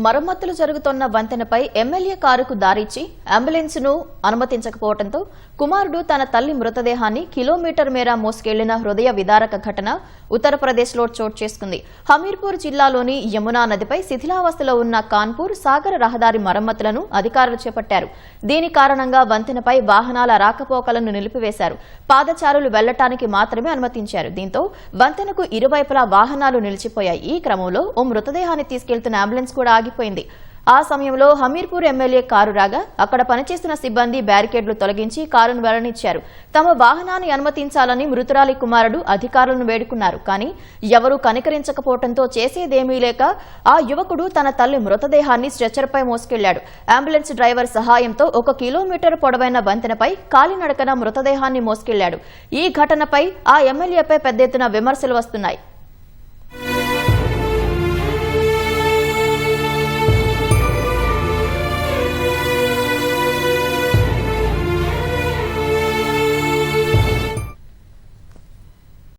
మరమ్మతులు జరుగుతున్న వంతెనపై ఎమ్మెల్యే కారుకు దారిచ్చి అంబులెన్స్ ను అనుమతించకపోవడంతో కుమారుడు తన తల్లి మృతదేహాన్ని కిలోమీటర్ మేర మోసుకెళ్లిన హృదయ విదారక ఘటన ఉత్తరప్రదేశ్లో చోటు చేసుకుంది. హమీర్పూర్ జిల్లాలోని యమునా నదిపై శిథిలావస్థలో ఉన్న కాన్పూర్ సాగర రహదారి మరమ్మతులను అధికారులు చేపట్టారు. దీని కారణంగా వంతెనపై వాహనాల రాకపోకలను నిలిపివేశారు. పాదచారులు వెళ్లటానికి మాత్రమే అనుమతించారు. దీంతో వంతెనకు ఇరువైపులా వాహనాలు నిలిచిపోయాయి. ఈ క్రమంలో ఓ మృతదేహాన్ని తీసుకెళ్తున్న అంబులెన్స్ కూడా ఆగిపోయింది. ఆ సమయంలో హమీర్పూర్ ఎమ్మెల్యే కారు రాగా అక్కడ పనిచేస్తున్న సిబ్బంది బ్యారికేడ్లు తొలగించి కారును వెళ్లనిచ్చారు. తమ వాహనాన్ని అనుమతించాలని మృతురాలి కుమారుడు అధికారులను వేడుకున్నారు. కానీ ఎవరూ కనికరించకపోవడంతో చేసేదేమీ లేక ఆ యువకుడు తన తల్లి మృతదేహాన్ని స్ట్రెచర్పై మోసుకెళ్లాడు. అంబులెన్స్ డ్రైవర్ సహాయంతో 1 కిలోమీటర్ పొడవైన వంతెనపై కాలినడకన మృతదేహాన్ని మోసుకెళ్లాడు. ఈ ఘటనపై ఆ ఎమ్మెల్యేపై పెద్ద ఎత్తున విమర్శలు వస్తున్నాయి.